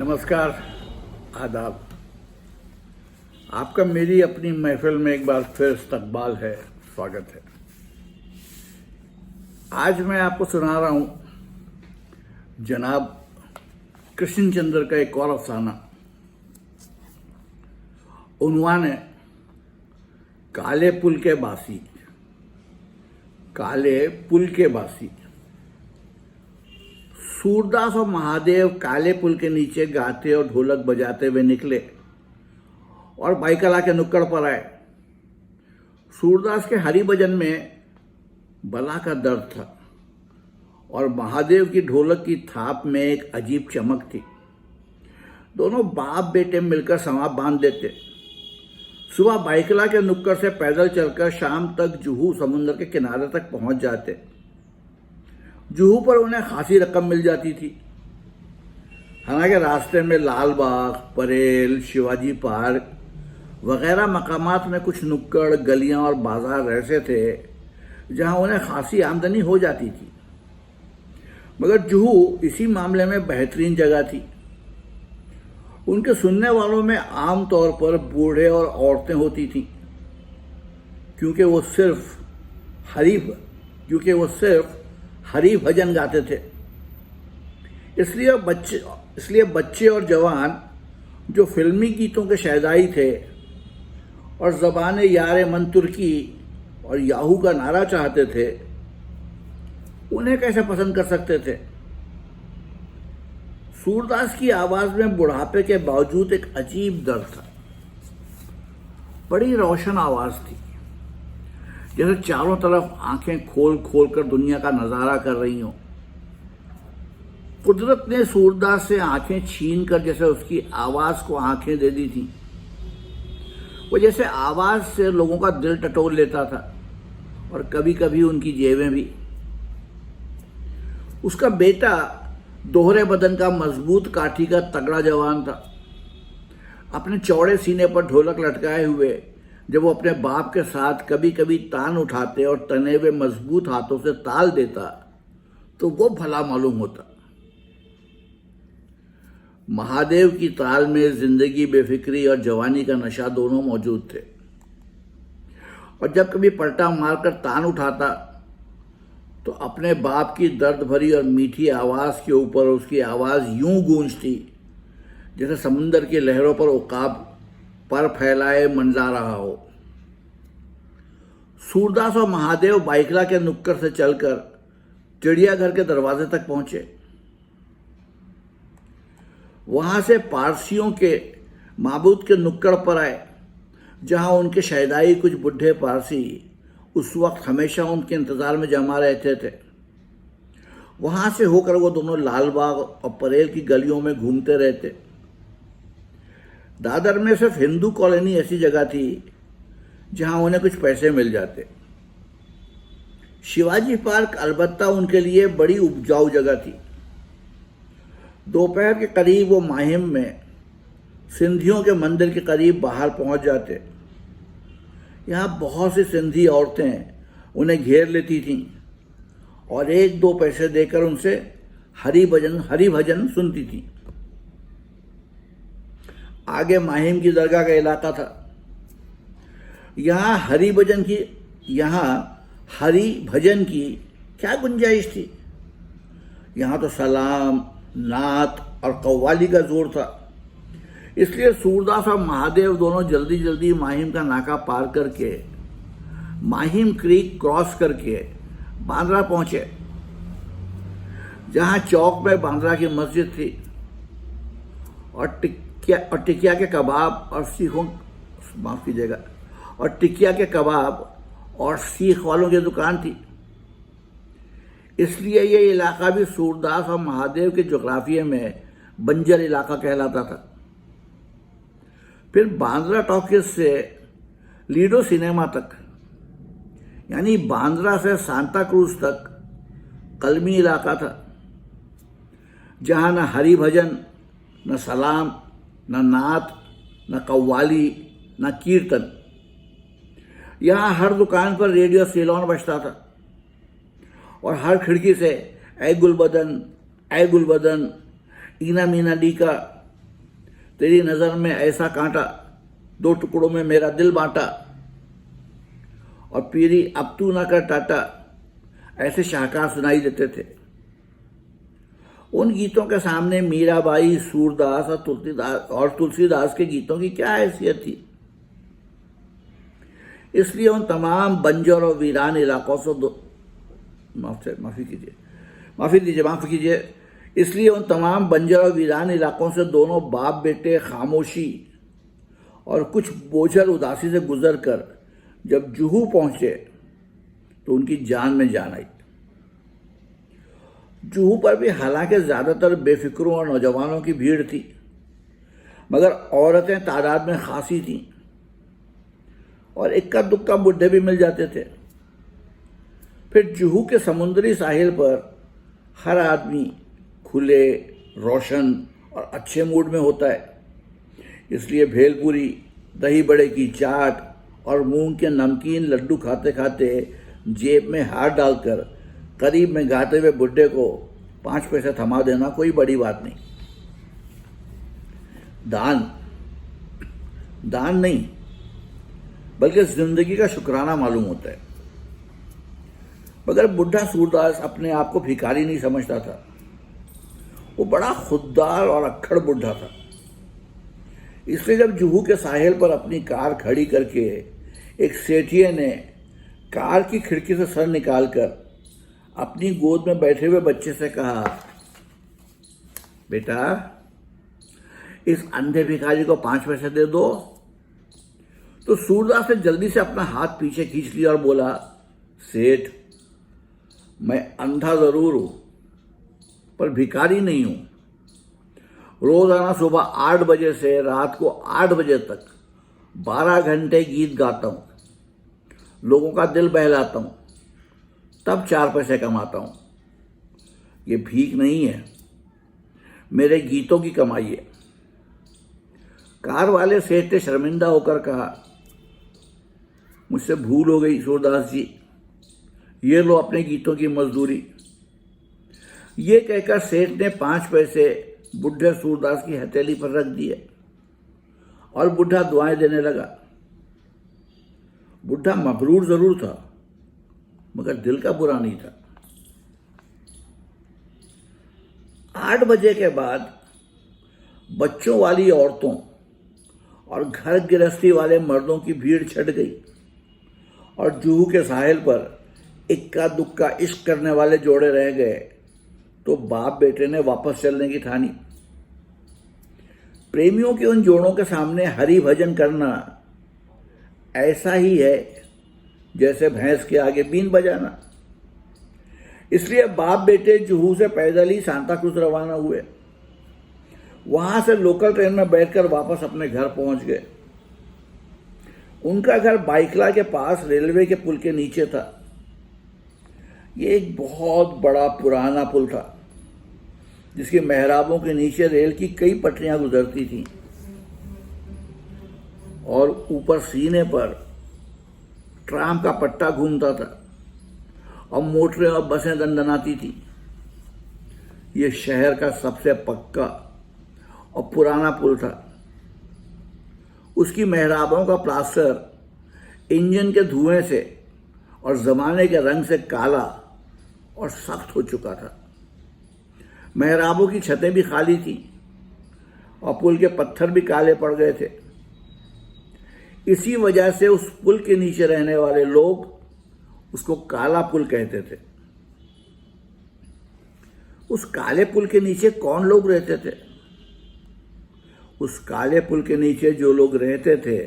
नमस्कार, आदाब। आपका मेरी अपनी महफिल में एक बार फिर इस्तकबाल है, स्वागत है। आज मैं आपको सुना रहा हूं जनाब कृष्णचंद्र का एक और अफसाना। उन्वान है काले पुल के बासी। काले पुल के बासी। सूरदास और महादेव काले पुल के नीचे गाते और ढोलक बजाते हुए निकले और बाईकला के नुक्कड़ पर आए। सूरदास के हरि भजन में बला का दर्द था और महादेव की ढोलक की थाप में एक अजीब चमक थी। दोनों बाप बेटे मिलकर समां बांध देते। सुबह बाईकला के नुक्कड़ से पैदल चलकर शाम तक जुहू समुद्र के किनारे तक पहुंच जाते। जुहू पर उन्हें खासी रकम मिल जाती थी। हालांकि रास्ते में लाल बाग, परेल, शिवाजी पार्क वगैरह मकामात में कुछ नुक्कड़, गलियां और बाजार ऐसे थे जहां उन्हें खासी आमदनी हो जाती थी, मगर जुहू इसी मामले में बेहतरीन जगह थी। उनके सुनने वालों में आम तौर पर बूढ़े और औरतें होती थीं, क्योंकि वो सिर्फ हरि भजन गाते थे। इसलिए बच्चे और जवान जो फिल्मी गीतों के शहदाई थे और ज़बाने यारे मन तुर्की और याहू का नारा चाहते थे, उन्हें कैसे पसंद कर सकते थे। सूरदास की आवाज में बुढ़ापे के बावजूद एक अजीब दर्द था। बड़ी रोशन आवाज थी, जैसे चारों तरफ आंखें खोल खोल कर दुनिया का नजारा कर रही हों। कुदरत ने सूरदास से आंखें छीन कर जैसे उसकी आवाज को आंखें दे दी थी। वो जैसे आवाज से लोगों का दिल टटोल लेता था और कभी कभी उनकी जेबें भी। उसका बेटा दोहरे बदन का मजबूत काठी का तगड़ा जवान था। अपने चौड़े सीने पर ढोलक लटकाए हुए जब वो अपने बाप के साथ कभी कभी तान उठाते और तने हुए मजबूत हाथों से ताल देता, तो वो भला मालूम होता। महादेव की ताल में जिंदगी, बेफिक्री और जवानी का नशा दोनों मौजूद थे। और जब कभी पलटा मारकर तान उठाता तो अपने बाप की दर्द भरी और मीठी आवाज के ऊपर उसकी आवाज यूं गूंजती जैसे समुंदर की लहरों पर उकाब पर फैलाए मंडरा रहा हो। सूरदास और महादेव बाईकला के नुक्कड़ से चलकर चिड़ियाघर के दरवाजे तक पहुंचे। वहां से पारसियों के माबूद के नुक्कड़ पर आए, जहां उनके शहदाई कुछ बुढ़े पारसी उस वक्त हमेशा उनके इंतजार में जमा रहते थे। वहां से होकर वो दोनों लालबाग और परेल की गलियों में घूमते रहते। दादर में सिर्फ हिंदू कॉलोनी ऐसी जगह थी जहां उन्हें कुछ पैसे मिल जाते। शिवाजी पार्क अलबत्ता उनके लिए बड़ी उपजाऊ जगह थी। दोपहर के करीब वो माहिम में सिंधियों के मंदिर के करीब बाहर पहुंच जाते। यहाँ बहुत सी सिंधी औरतें उन्हें घेर लेती थीं और 1-2 पैसे देकर उनसे हरि भजन सुनती थीं। आगे माहिम की दरगाह का इलाका था। यहाँ हरि भजन की क्या गुंजाइश थी। यहाँ तो सलाम, नात और कव्वाली का जोर था। इसलिए सूरदास और महादेव दोनों जल्दी जल्दी माहिम का नाका पार करके माहिम क्रीक क्रॉस करके बांद्रा पहुंचे, जहाँ चौक में बांद्रा की मस्जिद थी और टिकिया के कबाब और सीख वालों की दुकान थी। इसलिए ये इलाका भी सूरदास और महादेव के जोग्राफिया में बंजर इलाका कहलाता था। फिर बांद्रा टॉकीज से लीडो सिनेमा तक, यानी बांद्रा से सांता क्रूज तक कलमी इलाका था, जहां न हरि भजन, न सलाम, न नात, न कव्वाली, न कीर्तन। यहाँ हर दुकान पर रेडियो सीलोन बजता था और हर खिड़की से ऐ गुलबदन, ईना मीना डी का तेरी नजर में ऐसा कांटा, दो टुकड़ों में मेरा दिल बांटा, और पीरी अब तू ना कर टाटा, ऐसे शाहकार सुनाई देते थे। उन गीतों के सामने मीराबाई, सूरदास और तुलसीदास के गीतों की क्या हैसियत थी। इसलिए उन तमाम बंजर और वीरान इलाकों से माफी कीजिए। इसलिए उन तमाम बंजर और वीरान इलाकों से दोनों बाप बेटे खामोशी और कुछ बोझल उदासी से गुजर कर जब जुहू पहुंचे तो उनकी जान में जान आई। जुहू पर भी हालांकि ज्यादातर बेफिक्रों और नौजवानों की भीड़ थी, मगर औरतें तादाद में खासी थीं और इक्का दुक्का बुढ़े भी मिल जाते थे। फिर जुहू के समुद्री साहिल पर हर आदमी खुले, रोशन और अच्छे मूड में होता है। इसलिए भेलपुरी, दही बड़े की चाट और मूंग के नमकीन लड्डू खाते खाते जेब में हाथ डालकर करीब में गाते हुए बुढ़े को 5 पैसे थमा देना कोई बड़ी बात नहीं। दान नहीं, बल्कि जिंदगी का शुक्राना मालूम होता है। मगर बुढ़ा सूरदास अपने आप को भिखारी नहीं समझता था। वो बड़ा खुददार और अक्खड़ बुढ़ा था। इसलिए जब जुहू के साहिल पर अपनी कार खड़ी करके एक सेठिए ने कार की खिड़की से सर निकालकर अपनी गोद में बैठे हुए बच्चे से कहा, बेटा इस अंधे भिखारी को 5 पैसे दे दो। तो सूरदास ने जल्दी से अपना हाथ पीछे खींच लिया और बोला, सेठ मैं अंधा जरूर हूं पर भिखारी नहीं हूं। रोजाना सुबह 8 बजे से रात को 8 बजे तक 12 घंटे गीत गाता हूं, लोगों का दिल बहलाता हूं, तब 4 पैसे कमाता हूं। ये भीख नहीं है, मेरे गीतों की कमाई है। कार वाले सेठ ने शर्मिंदा होकर कहा, मुझसे भूल हो गई सूरदास जी, ये लो अपने गीतों की मजदूरी। ये कहकर सेठ ने 5 पैसे बुढ़े सूरदास की हथेली पर रख दिए और बुढ़ा दुआएं देने लगा। बुढ़ा मगरूर जरूर था, मगर दिल का बुरा नहीं था। 8 बजे के बाद बच्चों वाली औरतों और घर गृहस्थी वाले मर्दों की भीड़ छट गई और जुहू के साहिल पर इक्का दुक्का इश्क करने वाले जोड़े रह गए। तो बाप बेटे ने वापस चलने की ठानी। प्रेमियों के उन जोड़ों के सामने हरि भजन करना ऐसा ही है जैसे भैंस के आगे बीन बजाना। इसलिए बाप बेटे जुहू से पैदल ही सांता क्रूज रवाना हुए। वहां से लोकल ट्रेन में बैठकर वापस अपने घर पहुंच गए। उनका घर बाइकला के पास रेलवे के पुल के नीचे था। ये एक बहुत बड़ा पुराना पुल था जिसके मेहराबों के नीचे रेल की कई पटरियां गुजरती थीं और ऊपर सीने पर ट्राम का पट्टा घूमता था और मोटरें और बसें दंदनाती थी। ये शहर का सबसे पक्का और पुराना पुल था। उसकी मेहराबों का प्लास्टर इंजन के धुएं से और जमाने के रंग से काला और सख्त हो चुका था। मेहराबों की छतें भी खाली थी और पुल के पत्थर भी काले पड़ गए थे। इसी वजह से उस पुल के नीचे रहने वाले लोग उसको काला पुल कहते थे। उस काले पुल के नीचे कौन लोग रहते थे? उस काले पुल के नीचे जो लोग रहते थे,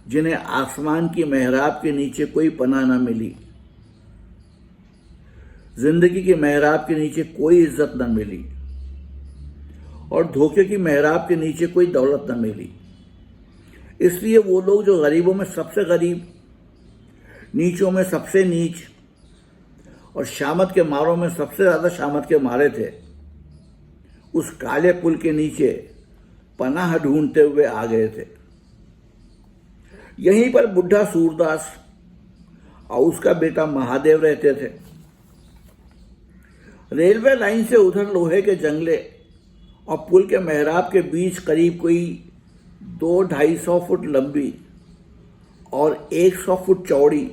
जिन्हें आसमान की मेहराब के नीचे कोई पनाह न मिली, जिंदगी की मेहराब के नीचे कोई इज्जत न मिली और धोखे की मेहराब के नीचे कोई दौलत न मिली। इसलिए वो लोग जो गरीबों में सबसे गरीब, नीचों में सबसे नीच और शामत के मारों में सबसे ज्यादा शामत के मारे थे, उस काले पुल के नीचे पनाह ढूंढते हुए आ गए थे। यहीं पर बुढ़ा सूरदास और उसका बेटा महादेव रहते थे। रेलवे लाइन से उधर लोहे के जंगले और पुल के मेहराब के बीच करीब कोई 200-250 फुट लंबी और 100 फुट चौड़ी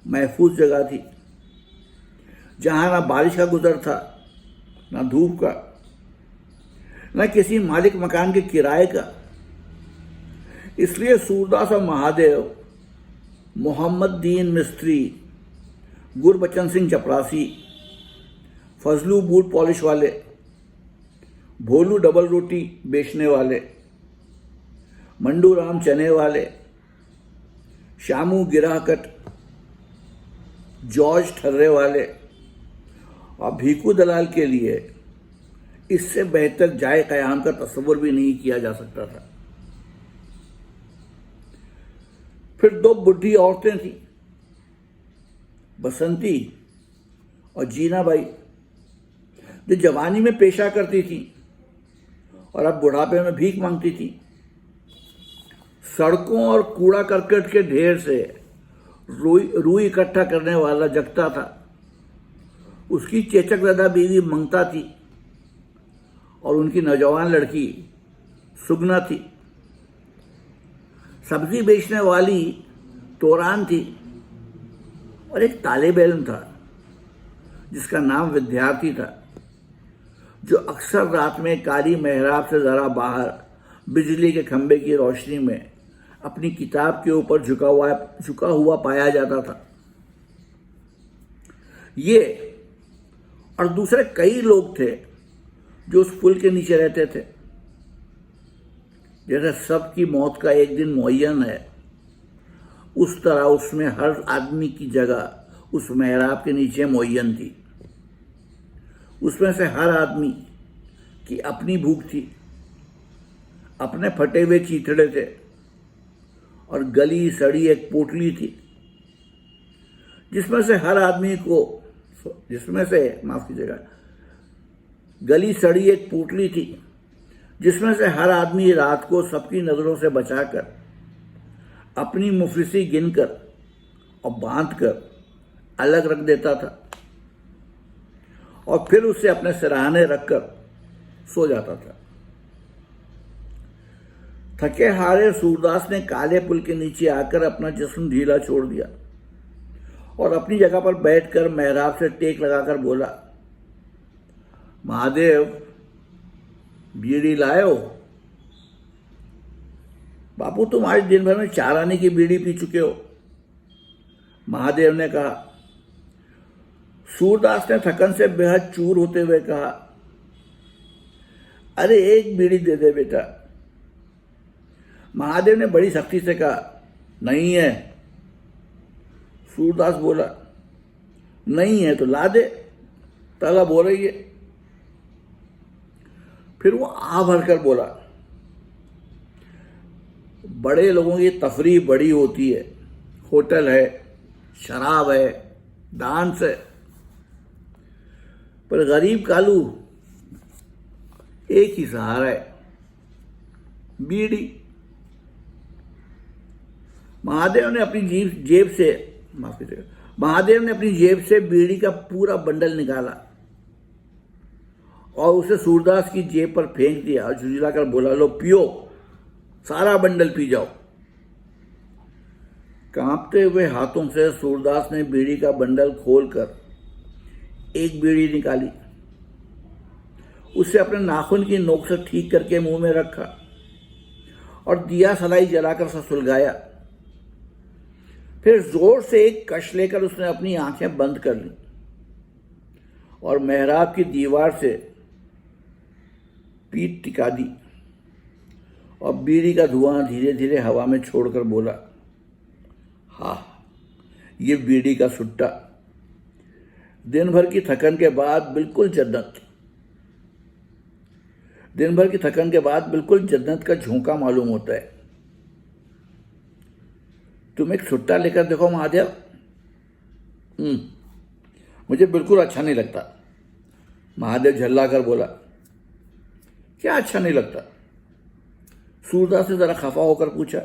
महफूज जगह थी, जहां ना बारिश का गुजर था, ना धूप का, न किसी मालिक मकान के किराए का। इसलिए सूरदास और महादेव, मोहम्मद दीन मिस्त्री, गुरबचन सिंह चपरासी, फजलू बूट पॉलिश वाले, भोलू डबल रोटी बेचने वाले, मंडू राम चने वाले, श्यामू गिराहकट, जॉर्ज ठर्रे वाले और भीखू दलाल के लिए इससे बेहतर जाए कयाम का तस्वुर भी नहीं किया जा सकता था। फिर 2 बुढ़ी औरतें थीं, बसंती और जीनाबाई, जो जवानी में पेशा करती थी और अब बुढ़ापे में भीख मांगती थी। सड़कों और कूड़ा करकट के ढेर से रुई इकट्ठा करने वाला जगता था। उसकी चेचकदादा बीवी मंगता थी और उनकी नौजवान लड़की सुगना थी। सब्जी बेचने वाली तोरान थी और एक तालिब इल्म था जिसका नाम विद्यार्थी था, जो अक्सर रात में काली मेहराब से जरा बाहर बिजली के खंभे की रोशनी में अपनी किताब के ऊपर झुका हुआ पाया जाता था। ये और दूसरे कई लोग थे जो उस पुल के नीचे रहते थे। जैसे सबकी मौत का एक दिन मुअय्यन है, उस तरह उसमें हर आदमी की जगह उस मेहराब के नीचे मुअय्यन थी। उसमें से हर आदमी की अपनी भूख थी, अपने फटे हुए चीथड़े थे और गली सड़ी एक पोटली थी, गली सड़ी एक पोटली थी जिसमें से हर आदमी रात को सबकी नजरों से बचाकर अपनी मुफलिसी गिनकर और बांधकर अलग रख देता था और फिर उसे अपने सिरहाने रखकर सो जाता था। थके हारे सूरदास ने काले पुल के नीचे आकर अपना जिस्म ढीला छोड़ दिया और अपनी जगह पर बैठकर मेहराब से टेक लगाकर बोला, महादेव, बीड़ी लायो? बापू, तुम आज दिन भर में 4 आने की बीड़ी पी चुके हो। महादेव ने कहा। सूरदास ने थकन से बेहद चूर होते हुए कहा, अरे 1 बीड़ी दे दे बेटा। महादेव ने बड़ी सख्ती से कहा, नहीं है। सूरदास बोला, नहीं है तो ला दे, तलब हो रही है। फिर वो आ भरकर बोला, बड़े लोगों की तफरीह बड़ी होती है, होटल है, शराब है, डांस है, पर गरीब कालू एक ही सहारा है, बीड़ी। महादेव ने अपनी जेब से बीड़ी का पूरा बंडल निकाला और उसे सूरदास की जेब पर फेंक दिया और झुंझलाकर बोला, लो पियो, सारा बंडल पी जाओ। कांपते हुए हाथों से सूरदास ने बीड़ी का बंडल खोलकर एक बीड़ी निकाली, उसे अपने नाखून की नोक से ठीक करके मुंह में रखा और दिया सलाई जलाकर उसे सुलगाया। फिर जोर से एक कश लेकर उसने अपनी आंखें बंद कर ली और मेहराब की दीवार से पीठ टिका दी और बीड़ी का धुआं धीरे धीरे हवा में छोड़कर बोला, हाँ, ये बीड़ी का सुट्टा। दिन भर की थकन के बाद बिल्कुल जन्नत का झोंका मालूम होता है। तुम एक सुट्टा लेकर देखो महादेव। मुझे बिल्कुल अच्छा नहीं लगता। महादेव झल्लाकर बोला, क्या अच्छा नहीं लगता? सूरदास से जरा खफा होकर पूछा।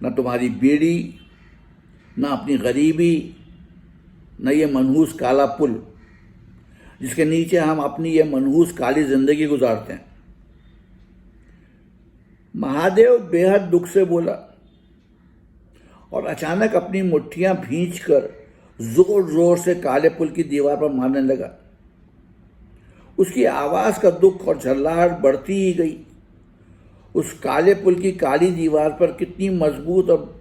न तुम्हारी बीड़ी, न अपनी गरीबी, न ये मनहूस काला पुल, जिसके नीचे हम अपनी ये मनहूस काली जिंदगी गुजारते हैं। महादेव बेहद दुख से बोला और अचानक अपनी मुट्ठियां भींचकर जोर जोर से काले पुल की दीवार पर मारने लगा। उसकी आवाज का दुख और झल्लाहट बढ़ती ही गई। उस काले पुल की काली दीवार पर कितनी मजबूत और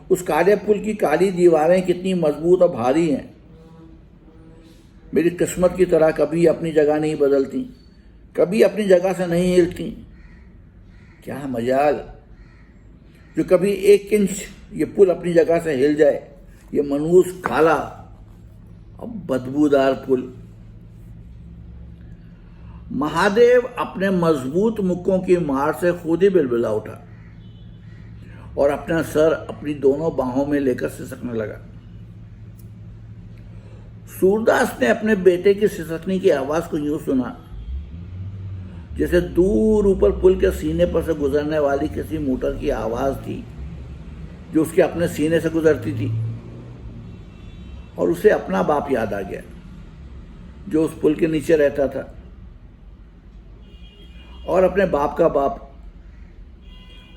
उस काले पुल की काली दीवारें कितनी मजबूत और भारी हैं। मेरी किस्मत की तरह कभी अपनी जगह नहीं बदलती, कभी अपनी जगह से नहीं हिलती। क्या मजाल जो कभी 1 इंच ये पुल अपनी जगह से हिल जाए, ये मनहूस काला और बदबूदार पुल। महादेव अपने मजबूत मुक्कों की मार से खुद ही बिलबिला उठा और अपना सर अपनी दोनों बाहों में लेकर सिसकने लगा। सूरदास ने अपने बेटे की सिसकने की आवाज को यूं सुना जैसे दूर ऊपर पुल के सीने पर से गुजरने वाली किसी मोटर की आवाज थी जो उसके अपने सीने से गुजरती थी। और उसे अपना बाप याद आ गया जो उस पुल के नीचे रहता था, और अपने बाप का बाप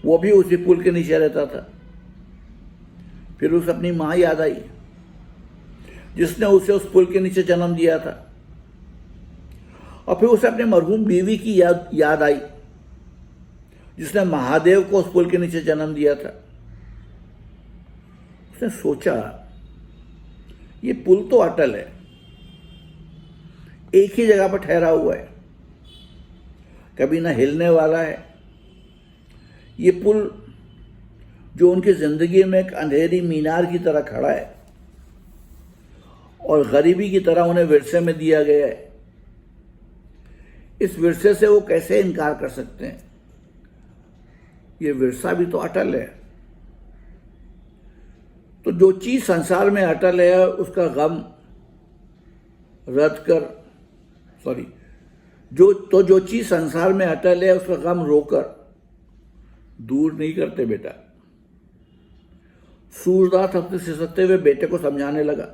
वो भी उसी पुल के नीचे रहता था। फिर उसे अपनी माँ याद आई जिसने उसे उस पुल के नीचे जन्म दिया था। और फिर उसे अपने मरहूम बीवी की याद आई जिसने महादेव को उस पुल के नीचे जन्म दिया था। उसने सोचा ये पुल तो अटल है, एक ही जगह पर ठहरा हुआ है, कभी ना हिलने वाला है। ये पुल जो उनकी जिंदगी में एक अंधेरी मीनार की तरह खड़ा है और गरीबी की तरह उन्हें विरसे में दिया गया है, इस विरसे से वो कैसे इनकार कर सकते हैं? ये विरसा भी तो अटल है। तो जो चीज संसार में अटल है उसका गम रद्द कर जो चीज संसार में अटल है उसका गम रोकर दूर नहीं करते बेटा। सूरदास अपने सिसकते हुए बेटे को समझाने लगा।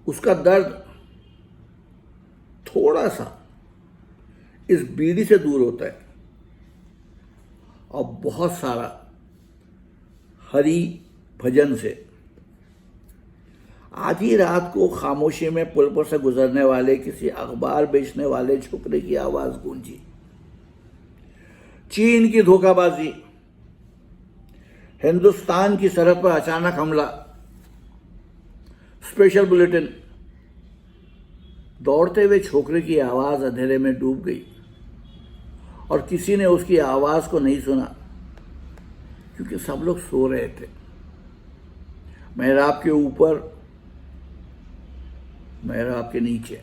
उसका दर्द थोड़ा सा इस बीड़ी से दूर होता है और बहुत सारा हरि भजन से। आधी रात को खामोशी में पुल पर से गुजरने वाले किसी अखबार बेचने वाले छोकरे की आवाज गूंजी। चीन की धोखाबाजी, हिंदुस्तान की सरहद पर अचानक हमला, स्पेशल बुलेटिन। दौड़ते हुए छोकरे की आवाज अंधेरे में डूब गई और किसी ने उसकी आवाज को नहीं सुना क्योंकि सब लोग सो रहे थे। मेहराब के ऊपर, मेहराब के नीचे।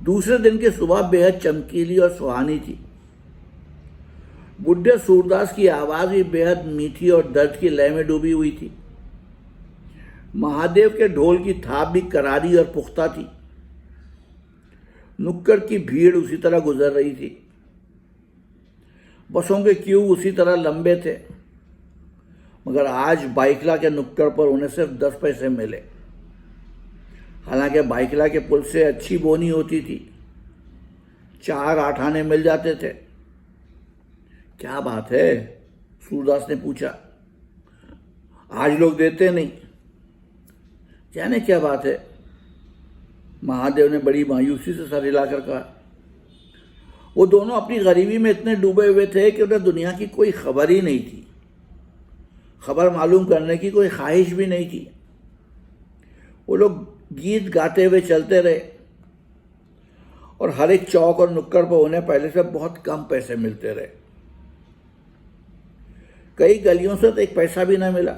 दूसरे दिन की सुबह बेहद चमकीली और सुहानी थी। बुढ़े सूरदास की आवाज भी बेहद मीठी और दर्द की लय में डूबी हुई थी। महादेव के ढोल की थाप भी करारी और पुख्ता थी। नुक्कड़ की भीड़ उसी तरह गुजर रही थी। बसों के क्यू उसी तरह लंबे थे, मगर आज बाइकला के नुक्कड़ पर उन्हें सिर्फ 10 पैसे मिले। हालांकि बाइकला के पुल से अच्छी बोनी होती थी, 4-8 आने मिल जाते थे। क्या बात है? सूरदास ने पूछा। आज लोग देते नहीं। जाने क्या बात है? महादेव ने बड़ी मायूसी से सर हिलाकर कहा। वो दोनों अपनी गरीबी में इतने डूबे हुए थे कि उन्हें दुनिया की कोई खबर ही नहीं थी। खबर मालूम करने की कोई ख्वाहिश भी नहीं थी। वो लोग गीत गाते हुए चलते रहे और हर एक चौक और नुक्कड़ पर उन्हें पहले से बहुत कम पैसे मिलते रहे। कई गलियों से तो 1 पैसा भी ना मिला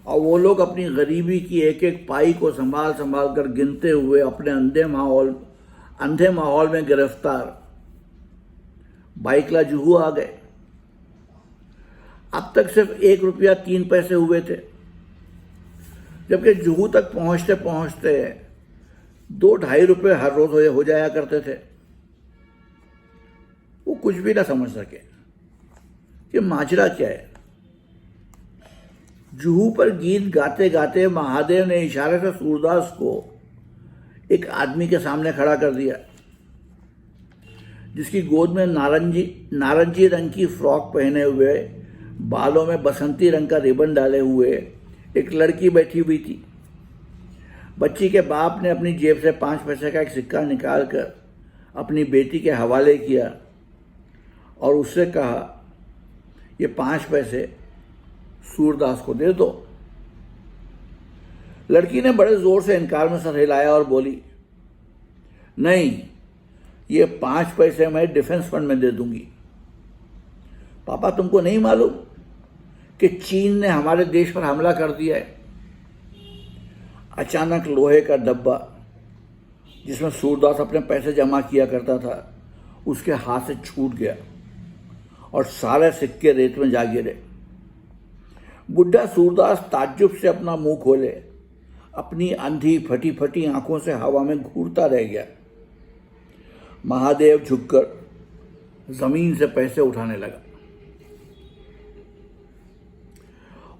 और वो लोग अपनी गरीबी की एक एक पाई को संभाल संभाल कर गिनते हुए अपने अंधे माहौल में गिरफ्तार बाइकला जुहू आ गए। अब तक सिर्फ 1 रुपया 3 पैसे हुए थे, जबकि जुहू तक पहुंचते पहुंचते 2-2.5 रुपये हर रोज हो जाया करते थे। वो कुछ भी ना समझ सके कि माजरा क्या है। जुहू पर गीत गाते गाते महादेव ने इशारे से सूरदास को एक आदमी के सामने खड़ा कर दिया, जिसकी गोद में नारंगी रंग की फ्रॉक पहने हुए, बालों में बसंती रंग का रिबन डाले हुए एक लड़की बैठी हुई थी। बच्ची के बाप ने अपनी जेब से 5 पैसे का एक सिक्का निकालकर अपनी बेटी के हवाले किया और उससे कहा, ये 5 पैसे सूरदास को दे दो। लड़की ने बड़े जोर से इनकार में सर हिलाया और बोली, नहीं, ये 5 पैसे मैं डिफेंस फंड में दे दूंगी। पापा, तुमको नहीं मालूम कि चीन ने हमारे देश पर हमला कर दिया है? अचानक लोहे का डब्बा जिसमें सूरदास अपने पैसे जमा किया करता था उसके हाथ से छूट गया और सारे सिक्के रेत में जा गिरे। बुढ़ा सूरदास ताज्जुब से अपना मुंह खोले अपनी अंधी फटी फटी आंखों से हवा में घूरता रह गया। महादेव झुककर जमीन से पैसे उठाने लगा।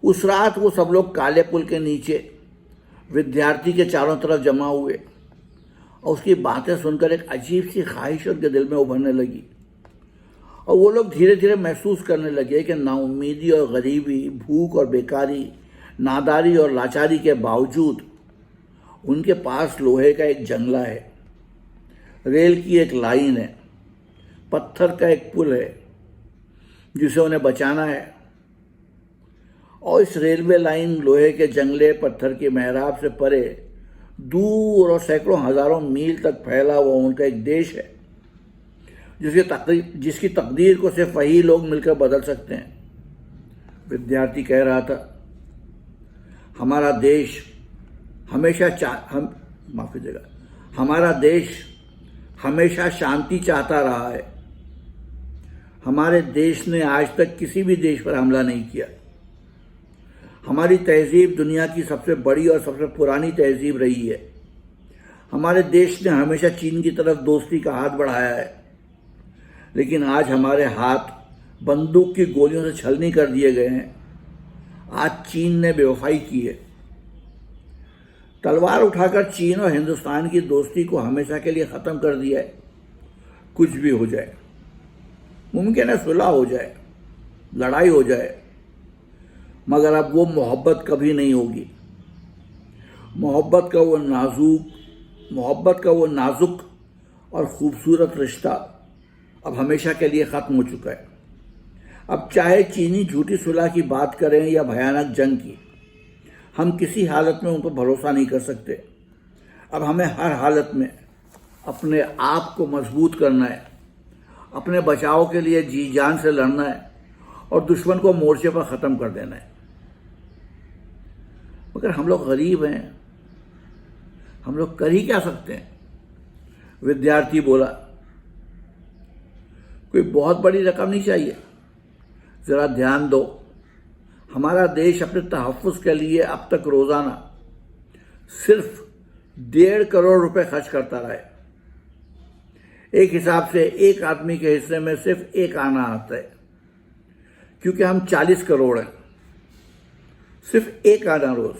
उस रात वो सब लोग काले पुल के नीचे विद्यार्थी के चारों तरफ जमा हुए और उसकी बातें सुनकर एक अजीब सी ख्वाहिश उनके दिल में उभरने लगी और वो लोग धीरे धीरे महसूस करने लगे कि नाउम्मीदी और गरीबी, भूख और बेकारी, नादारी और लाचारी के बावजूद उनके पास लोहे का एक जंगला है, रेल की एक लाइन है, पत्थर का एक पुल है जिसे उन्हें बचाना है। और इस रेलवे लाइन, लोहे के जंगले, पत्थर की मेहराब से परे दूर और सैकड़ों हजारों मील तक फैला हुआ उनका एक देश है जिसकी तकदीर को सिर्फ वही लोग मिलकर बदल सकते हैं। विद्यार्थी कह रहा था, हमारा देश हमेशा शांति चाहता रहा है। हमारे देश ने आज तक किसी भी देश पर हमला नहीं किया। हमारी तहजीब दुनिया की सबसे बड़ी और सबसे पुरानी तहजीब रही है। हमारे देश ने हमेशा चीन की तरफ दोस्ती का हाथ बढ़ाया है, लेकिन आज हमारे हाथ बंदूक की गोलियों से छलनी कर दिए गए हैं। आज चीन ने बेवफाई की है। तलवार उठाकर चीन और हिंदुस्तान की दोस्ती को हमेशा के लिए ख़त्म कर दिया है। कुछ भी हो जाए, मुमकिन है सुलह हो जाए, लड़ाई हो जाए, मगर अब वो मोहब्बत कभी नहीं होगी। मोहब्बत का वो नाजुक और खूबसूरत रिश्ता अब हमेशा के लिए ख़त्म हो चुका है। अब चाहे चीनी झूठी सुलह की बात करें या भयानक जंग की, हम किसी हालत में उन पर भरोसा नहीं कर सकते। अब हमें हर हालत में अपने आप को मजबूत करना है, अपने बचाव के लिए जी जान से लड़ना है और दुश्मन को मोर्चे पर ख़त्म कर देना है। मगर हम लोग गरीब हैं, हम लोग कर ही क्या सकते हैं? विद्यार्थी बोला, कोई बहुत बड़ी रकम नहीं चाहिए। ज़रा ध्यान दो, हमारा देश अपने तहफ़्फ़ुज़ के लिए अब तक रोज़ाना सिर्फ 1.5 करोड़ रुपए खर्च करता रहा है। एक हिसाब से एक आदमी के हिस्से में सिर्फ एक आना आता है, क्योंकि हम 40 करोड़ हैं। सिर्फ एक आना रोज।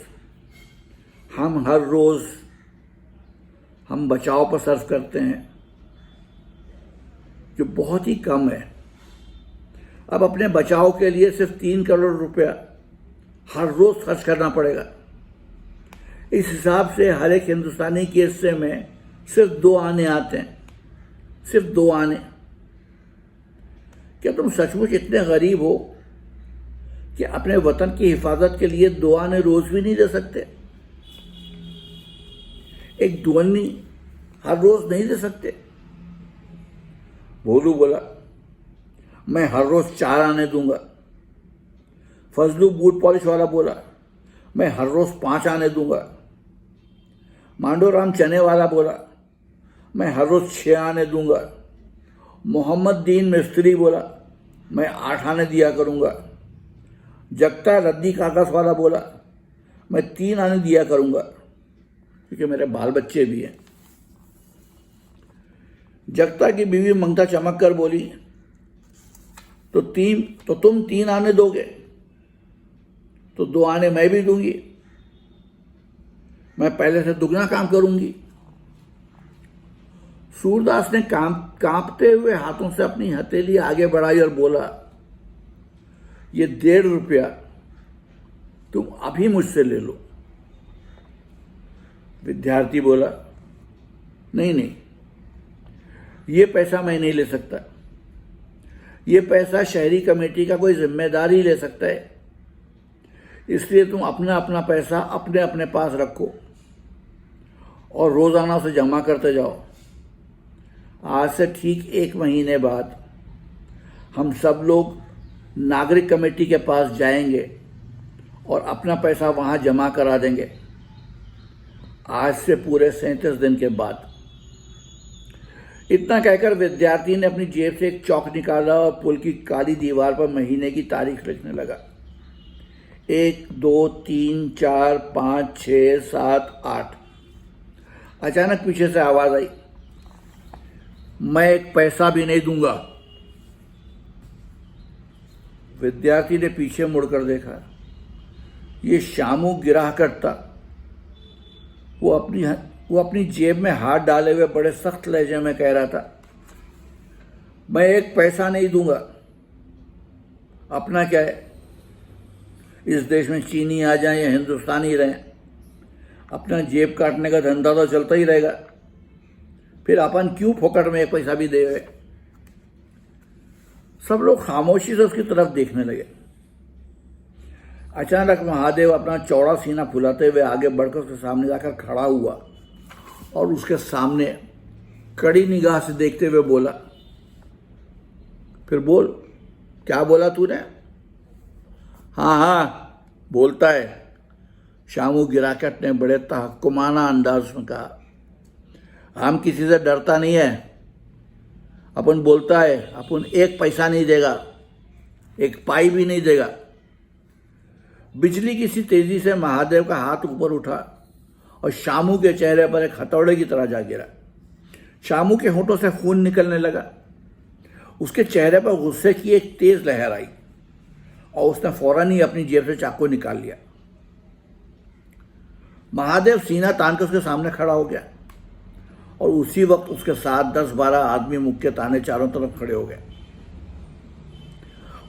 हम हर रोज हम बचाव पर सर्फ करते हैं, जो बहुत ही कम है। अब अपने बचाव के लिए सिर्फ 3 करोड़ रुपया हर रोज खर्च करना पड़ेगा। इस हिसाब से हर एक हिंदुस्तानी के हिस्से में सिर्फ 2 आने आते हैं, सिर्फ 2 आने। क्या तुम सचमुच इतने गरीब हो कि अपने वतन की हिफाजत के लिए 2 आने रोज भी नहीं दे सकते? एक दुअन्नी हर रोज नहीं दे सकते? भोलू बोला, मैं हर रोज 4 आने दूंगा। फजलू बूट पॉलिश वाला बोला, मैं हर रोज 5 आने दूंगा। मांडोराम चने वाला बोला, मैं हर रोज 6 आने दूंगा। मोहम्मद दीन मिस्त्री बोला, मैं 8 आने दिया करूंगा। जगता रद्दी कागज वाला बोला, मैं 3 आने दिया करूंगा, क्योंकि मेरे बाल बच्चे भी हैं। जगता की बीवी मंगता चमक कर बोली, तो तुम 3 आने दोगे? तो 2 आने मैं भी दूंगी, मैं पहले से दुगना काम करूंगी। सूरदास ने कांपते हुए हाथों से अपनी हथेली आगे बढ़ाई और बोला, ये 1.5 रुपया तुम अभी मुझसे ले लो। विद्यार्थी बोला, नहीं नहीं, ये पैसा मैं नहीं ले सकता, ये पैसा शहरी कमेटी का कोई जिम्मेदार ही ले सकता है, इसलिए तुम अपना अपना पैसा अपने अपने पास रखो और रोजाना उसे जमा करते जाओ। आज से ठीक 1 महीने बाद हम सब लोग नागरिक कमेटी के पास जाएंगे और अपना पैसा वहां जमा करा देंगे। आज से पूरे 37 दिन के बाद। इतना कहकर विद्यार्थी ने अपनी जेब से एक चौक निकाला और पुल की काली दीवार पर महीने की तारीख लिखने लगा। 1, 2, 3, 4, 5, 6, 7, 8। अचानक पीछे से आवाज आई, मैं एक पैसा भी नहीं दूंगा। विद्यार्थी ने पीछे मुड़कर देखा, ये शामू गिराह करता। वो अपनी जेब में हाथ डाले हुए बड़े सख्त लहजे में कह रहा था, मैं एक पैसा नहीं दूंगा। अपना क्या है, इस देश में चीनी आ जाए या हिंदुस्तानी रहें, अपना जेब काटने का धंधा तो चलता ही रहेगा, फिर अपन क्यों फोकट में एक पैसा भी दे। सब लोग खामोशी से उसकी तरफ देखने लगे। अचानक महादेव अपना चौड़ा सीना फुलाते हुए आगे बढ़कर उसके सामने जाकर खड़ा हुआ और उसके सामने कड़ी निगाह से देखते हुए बोला, फिर बोल, क्या बोला तूने? हाँ हाँ बोलता है, शामू गिराकट ने बड़े तहक्कुमाना अंदाज में कहा। हम किसी से डरता नहीं है, अपन बोलता है, अपन एक पैसा नहीं देगा, एक पाई भी नहीं देगा। बिजली की सी तेजी से महादेव का हाथ ऊपर उठा और शामू के चेहरे पर एक हथौड़े की तरह जा गिरा। शामू के होठों से खून निकलने लगा। उसके चेहरे पर गुस्से की एक तेज लहर आई और उसने फौरन ही अपनी जेब से चाकू निकाल लिया। महादेव सीना तानकर उसके सामने खड़ा हो गया और उसी वक्त उसके साथ 10-12 आदमी मुख के ताने चारों तरफ खड़े हो गए।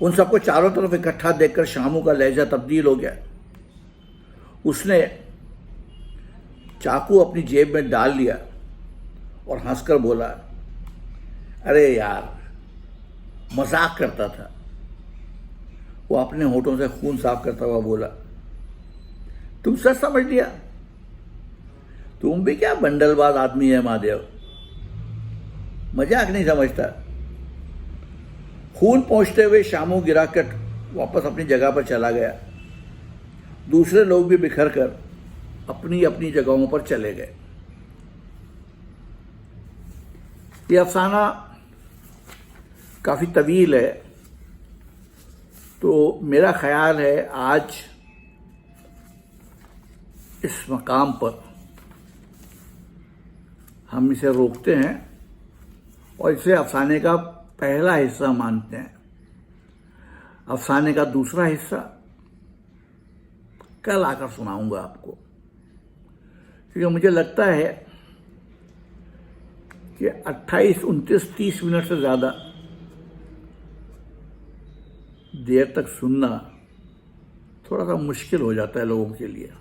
उन सबको चारों तरफ इकट्ठा देखकर शामू का लहजा तब्दील हो गया। उसने चाकू अपनी जेब में डाल लिया और हंसकर बोला, अरे यार, मजाक करता था। वो अपने होठों से खून साफ करता हुआ बोला, तुम सच समझ लिया? तुम भी क्या बंडलबाज आदमी है महादेव, मजाक नहीं समझता। खून पहुंचते हुए शामू गिराकट वापस अपनी जगह पर चला गया। दूसरे लोग भी बिखर कर अपनी अपनी जगहों पर चले गए। यह अफसाना काफी तवील है, तो मेरा ख्याल है आज इस मकाम पर हम इसे रोकते हैं और इसे अफसाने का पहला हिस्सा मानते हैं। अफसाने का दूसरा हिस्सा कल आकर सुनाऊंगा आपको, क्योंकि मुझे लगता है कि 28, 29, 30 मिनट से ज्यादा देर तक सुनना थोड़ा सा मुश्किल हो जाता है लोगों के लिए।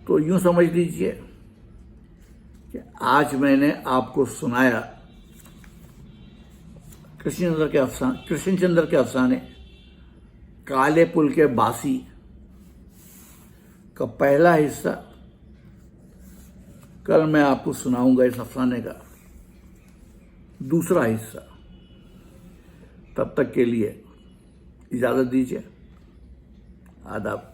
तो यूं समझ लीजिए कि आज मैंने आपको सुनाया कृष्णचंद्र के अफसाने काले पुल के बासी का पहला हिस्सा। कल मैं आपको सुनाऊंगा इस अफसाने का दूसरा हिस्सा। तब तक के लिए इजाजत दीजिए। आदाब।